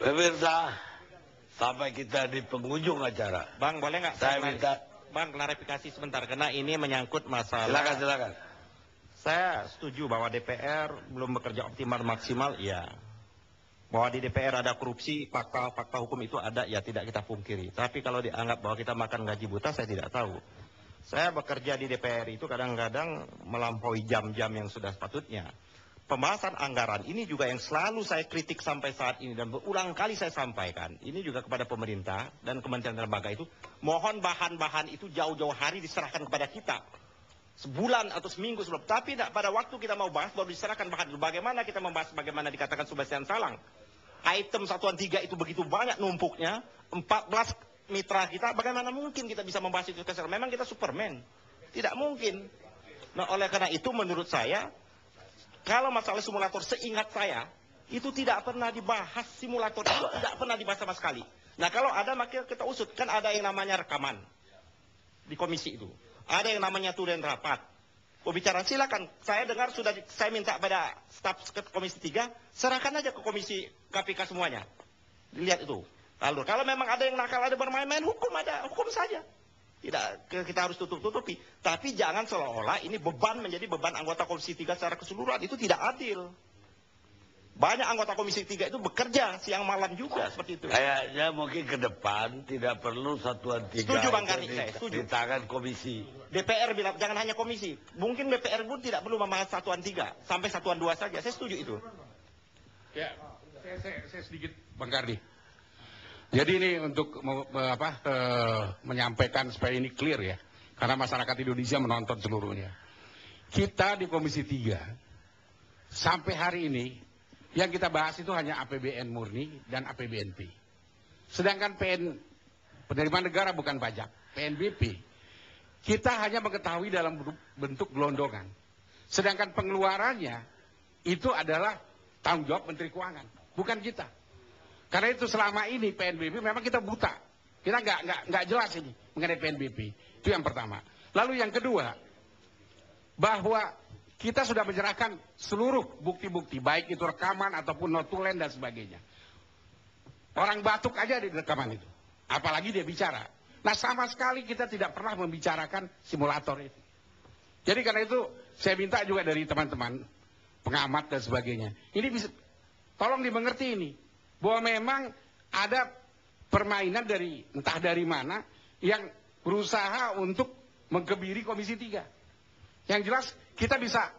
Pemirsa, sampai kita di penghujung acara. Bang, boleh nggak Saya minta. Bang, klarifikasi sebentar, karena ini menyangkut masalah. Silakan. Saya setuju bahwa DPR belum bekerja optimal maksimal, ya. Bahwa di DPR ada korupsi, fakta hukum itu ada, ya tidak kita pungkiri. Tapi kalau dianggap bahwa kita makan gaji buta, saya tidak tahu. Saya bekerja di DPR itu kadang-kadang melampaui jam-jam yang sudah sepatutnya. Pembahasan anggaran ini juga yang selalu saya kritik sampai saat ini dan berulang kali saya sampaikan. Ini juga kepada pemerintah dan kementerian lembaga itu. Mohon bahan-bahan itu jauh-jauh hari diserahkan kepada kita. Sebulan atau seminggu sebelum. Tapi pada waktu kita mau bahas baru diserahkan bahan. Bagaimana kita membahas bagaimana dikatakan Sebastian Salang. Item satuan 3 itu begitu banyak numpuknya. 14 mitra kita. Bagaimana mungkin kita bisa membahas itu? Memang kita Superman. Tidak mungkin. Nah, oleh karena itu menurut saya. Kalau masalah simulator seingat saya, itu tidak pernah dibahas, simulator itu tidak pernah dibahas sama sekali. Nah kalau ada maka kita usut, kan ada yang namanya rekaman di komisi itu. Ada yang namanya tulen rapat. Pembicaraan silakan, saya dengar sudah saya minta pada staf komisi 3, serahkan aja ke komisi KPK semuanya. Dilihat itu. Lalu kalau memang ada yang nakal, ada bermain-main, hukum saja. Tidak kita harus tutup-tutupi, tapi jangan seolah-olah ini beban menjadi beban anggota Komisi 3 secara keseluruhan. Itu tidak adil. Banyak anggota Komisi 3 itu bekerja siang malam juga seperti itu. Kayaknya mungkin ke depan tidak perlu satuan 3. Setuju Bang Karni, saya setuju. Di tangan komisi. DPR bilang jangan hanya komisi. Mungkin DPR pun tidak perlu membahas satuan 3 sampai satuan 2 saja. Saya setuju itu. Ya, saya sedikit Bang Karni. Jadi ini untuk menyampaikan supaya ini clear ya. Karena masyarakat Indonesia menonton seluruhnya. Kita di Komisi 3, sampai hari ini, yang kita bahas itu hanya APBN murni dan APBNP. Sedangkan penerimaan negara bukan pajak, PNBP, kita hanya mengetahui dalam bentuk gelondongan. Sedangkan pengeluarannya, itu adalah tanggung jawab Menteri Keuangan, bukan kita. Karena itu selama ini PNBP memang kita buta. Kita nggak jelas ini mengenai PNBP. Itu yang pertama. Lalu yang kedua, bahwa kita sudah menyerahkan seluruh bukti-bukti, baik itu rekaman ataupun notulen dan sebagainya. Orang batuk aja di rekaman itu. Apalagi dia bicara. Nah sama sekali kita tidak pernah membicarakan simulator itu. Jadi karena itu saya minta juga dari teman-teman pengamat dan sebagainya. Ini bisa, tolong dimengerti ini. Bahwa memang ada permainan dari entah dari mana yang berusaha untuk mengkebiri Komisi 3. Yang jelas kita bisa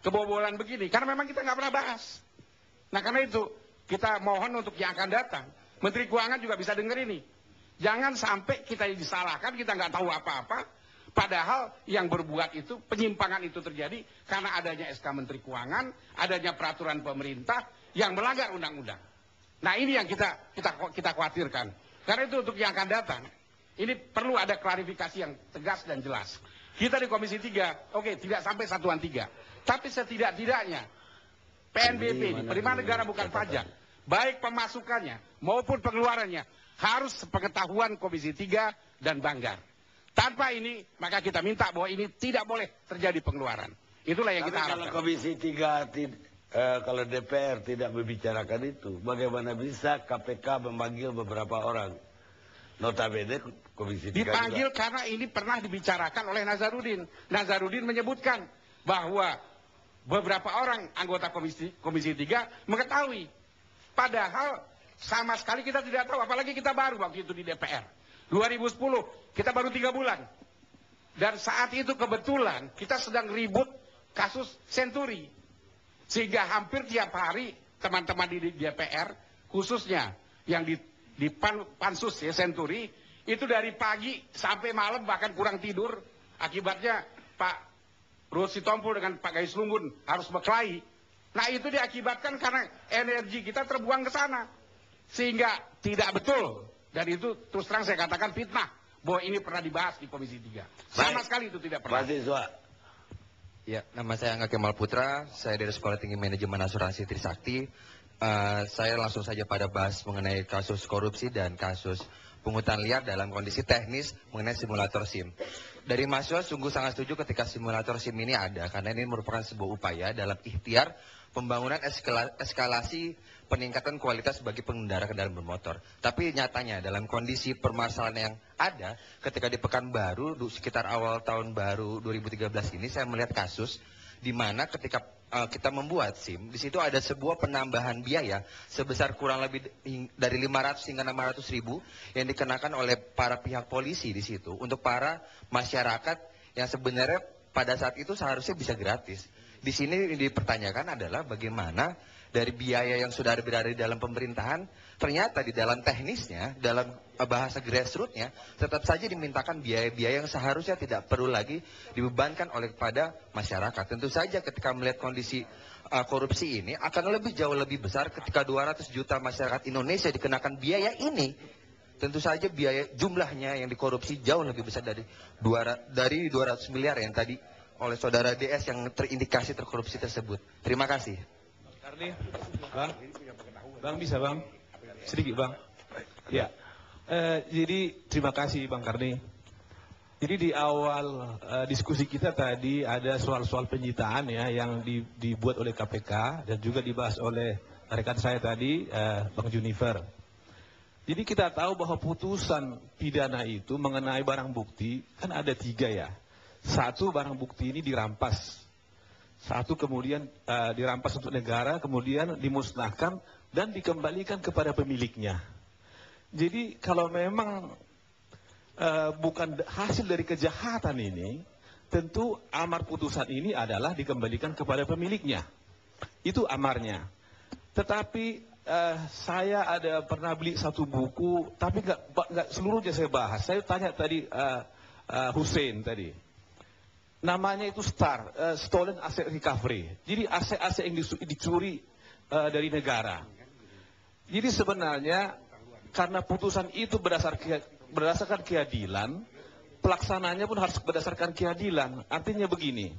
kebobolan begini karena memang kita nggak pernah bahas. Nah karena itu kita mohon untuk yang akan datang Menteri Keuangan juga bisa dengar ini. Jangan sampai kita disalahkan, kita nggak tahu apa-apa. Padahal yang berbuat itu, penyimpangan itu terjadi karena adanya SK Menteri Keuangan, adanya peraturan pemerintah yang melanggar undang-undang. Nah ini yang kita khawatirkan. Karena itu untuk yang akan datang, ini perlu ada klarifikasi yang tegas dan jelas. Kita di Komisi 3, oke, tidak sampai satuan 3. Tapi setidak-tidaknya, PNBP, penerimaan negara bukan pajak, baik pemasukannya maupun pengeluarannya, harus sepengetahuan Komisi 3 dan Banggar. Tanpa ini, maka kita minta bahwa ini tidak boleh terjadi pengeluaran. Itulah yang kita harapkan. Kalau Komisi 3 kalau DPR tidak membicarakan itu, bagaimana bisa KPK memanggil beberapa orang? Notabene Komisi 3 dipanggil juga. Karena ini pernah dibicarakan oleh Nazarudin. Nazarudin menyebutkan bahwa beberapa orang anggota Komisi 3 mengetahui. Padahal sama sekali kita tidak tahu, apalagi kita baru waktu itu di DPR. 2010, kita baru 3 bulan. Dan saat itu kebetulan kita sedang ribut kasus Senturi. Sehingga hampir tiap hari teman-teman di DPR, khususnya yang di pansus ya Senturi, itu dari pagi sampai malam bahkan kurang tidur. Akibatnya Pak Ruhut Sitompul dengan Pak Gayus Lumbun harus berkelahi. Nah itu diakibatkan karena energi kita terbuang ke sana. Sehingga tidak betul. Dan itu terus terang saya katakan fitnah. Bahwa ini pernah dibahas di Komisi 3. Sama sekali itu tidak pernah. Mahasiswa. Ya, nama saya Angga Kemal Putra, saya dari Sekolah Tinggi Manajemen Asuransi Trisakti. Saya langsung saja pada bahas mengenai kasus korupsi dan kasus pungutan liar dalam kondisi teknis mengenai simulator SIM. Dari mahasiswa sungguh sangat setuju ketika simulator SIM ini ada, karena ini merupakan sebuah upaya dalam ikhtiar pembangunan eskalasi peningkatan kualitas bagi pengendara kendaraan bermotor. Tapi nyatanya dalam kondisi permasalahan yang ada ketika di Pekanbaru sekitar awal tahun baru 2013 ini saya melihat kasus di mana ketika kita membuat SIM, di situ ada sebuah penambahan biaya sebesar kurang lebih dari 500 hingga 600 ribu yang dikenakan oleh para pihak polisi di situ untuk para masyarakat yang sebenarnya pada saat itu seharusnya bisa gratis. Di sini dipertanyakan adalah bagaimana dari biaya yang sudah berada di dalam pemerintahan, ternyata di dalam teknisnya, dalam bahasa grassroots-nya, tetap saja dimintakan biaya-biaya yang seharusnya tidak perlu lagi dibebankan oleh kepada masyarakat. Tentu saja ketika melihat kondisi korupsi ini, akan jauh lebih besar ketika 200 juta masyarakat Indonesia dikenakan biaya ini. Tentu saja biaya jumlahnya yang dikorupsi jauh lebih besar dari 200 miliar yang tadi oleh saudara DS yang terindikasi terkorupsi tersebut. Terima kasih. Karni, bang bisa bang, sedikit bang. Ya, jadi terima kasih bang Karni. Jadi di awal diskusi kita tadi ada soal-soal penyitaan ya yang dibuat oleh KPK dan juga dibahas oleh rekan saya tadi, Bang Junifer. Jadi kita tahu bahwa putusan pidana itu mengenai barang bukti kan ada 3 ya. 1 barang bukti ini dirampas. 1 kemudian dirampas untuk negara, kemudian dimusnahkan dan dikembalikan kepada pemiliknya. Jadi kalau memang bukan hasil dari kejahatan ini, tentu amar putusan ini adalah dikembalikan kepada pemiliknya. Itu amarnya. Tetapi saya pernah beli 1 buku, tapi nggak seluruhnya saya bahas. Saya tanya tadi Hussein tadi. Namanya itu STAR, Stolen Asset Recovery. Jadi aset-aset yang dicuri dari negara. Jadi sebenarnya karena putusan itu berdasarkan keadilan, pelaksananya pun harus berdasarkan keadilan. Artinya begini,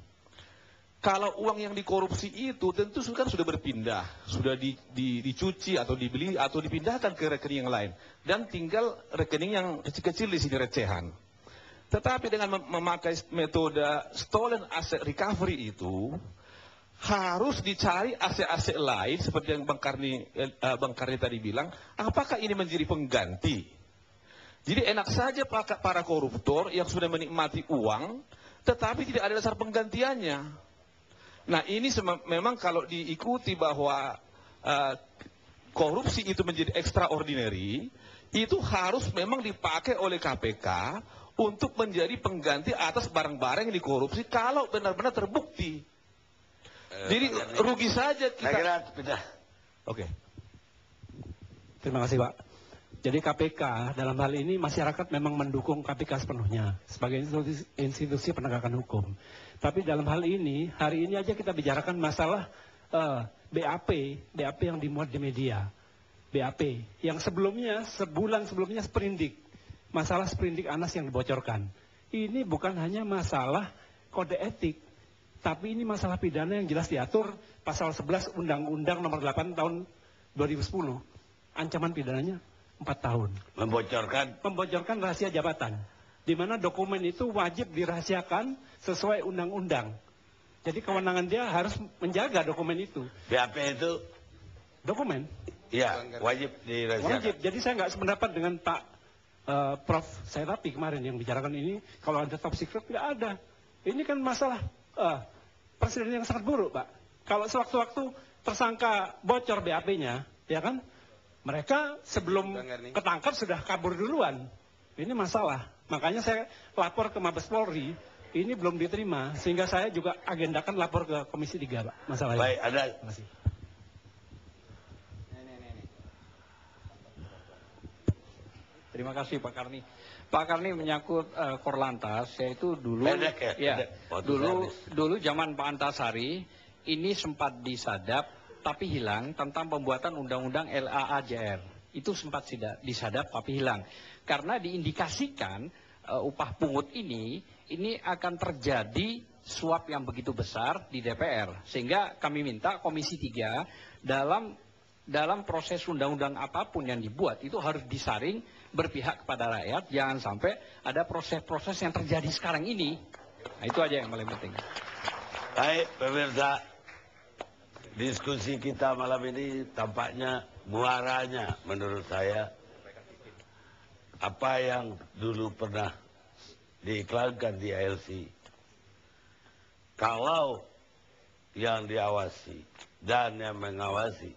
kalau uang yang dikorupsi itu tentu kan sudah berpindah, sudah dicuci atau dibeli atau dipindahkan ke rekening yang lain. Dan tinggal rekening yang kecil-kecil di sini recehan. Tetapi dengan memakai metode stolen asset recovery itu, harus dicari aset-aset lain seperti yang Bang Karni tadi bilang, apakah ini menjadi pengganti? Jadi enak saja para koruptor yang sudah menikmati uang, tetapi tidak ada dasar penggantiannya. Nah ini memang kalau diikuti bahwa korupsi itu menjadi extraordinary, itu harus memang dipakai oleh KPK untuk menjadi pengganti atas barang-barang yang dikorupsi kalau benar-benar terbukti. Jadi rugi saja kita. Oke. Terima kasih Pak. Jadi KPK dalam hal ini masyarakat memang mendukung KPK sepenuhnya sebagai institusi penegakan hukum. Tapi dalam hal ini, hari ini aja kita bicarakan masalah BAP yang dimuat di media. BAP yang sebelumnya, sebulan sebelumnya sprindik. Masalah sprindik Anas yang dibocorkan. Ini bukan hanya masalah kode etik, tapi ini masalah pidana yang jelas diatur pasal 11 Undang-Undang nomor 8 tahun 2010. Ancaman pidananya 4 tahun. Membocorkan rahasia jabatan. Di mana dokumen itu wajib dirahasiakan sesuai undang-undang. Jadi kewenangan dia harus menjaga dokumen itu. BAP itu? Dokumen. Iya, wajib dirahasiakan. Wajib. Jadi saya nggak sependapat dengan Pak Prof. Sairapi kemarin yang bicarakan ini, kalau ada top secret nggak ada. Ini kan masalah presiden yang sangat buruk, Pak. Kalau sewaktu-waktu tersangka bocor BAP-nya, ya kan, mereka sebelum ketangkap sudah kabur duluan. Ini masalah. Makanya saya lapor ke Mabes Polri, ini belum diterima, sehingga saya juga agendakan lapor ke Komisi 3, Pak. Masalahnya. Baik, ada. Terima kasih. Terima kasih Pak Karni. Pak Karni menyangkut Korlantas, yaitu dulu, dulu zaman Pak Antasari ini sempat disadap tapi hilang tentang pembuatan undang-undang LAAJR. Itu sempat disadap tapi hilang karena diindikasikan upah pungut ini akan terjadi suap yang begitu besar di DPR, sehingga kami minta Komisi 3 dalam proses undang-undang apapun yang dibuat itu harus disaring berpihak kepada rakyat, jangan sampai ada proses-proses yang terjadi sekarang ini. Nah, itu aja yang paling penting. Baik, pemirsa, diskusi kita malam ini tampaknya muaranya menurut saya apa yang dulu pernah diiklankan di ALC. Kalau yang diawasi dan yang mengawasi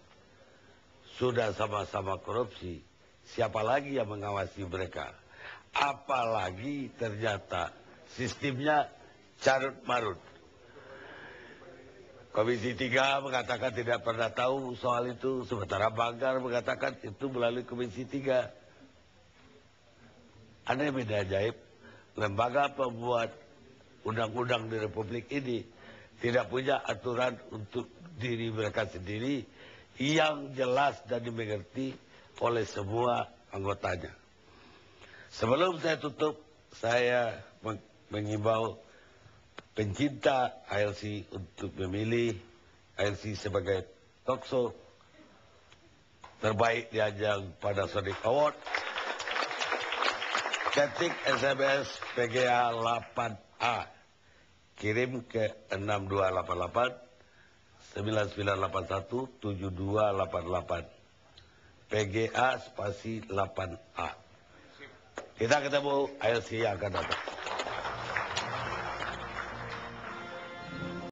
sudah sama-sama korupsi, siapa lagi yang mengawasi mereka? Apalagi ternyata sistemnya carut marut. Komisi 3 mengatakan tidak pernah tahu soal itu, sementara Banggar mengatakan itu melalui Komisi 3. Aneh beda ajaib, lembaga pembuat undang-undang di Republik ini tidak punya aturan untuk diri mereka sendiri yang jelas dan dimengerti oleh semua anggotanya. Sebelum saya tutup, saya mengimbau pencinta ALC untuk memilih ALC sebagai talkshow terbaik di ajang Panasonic Award. Ketik SMS PGA 8A, kirim ke 6288 9981 7288 PGA spasi 8A. Kita ketemu ALC yang akan datang.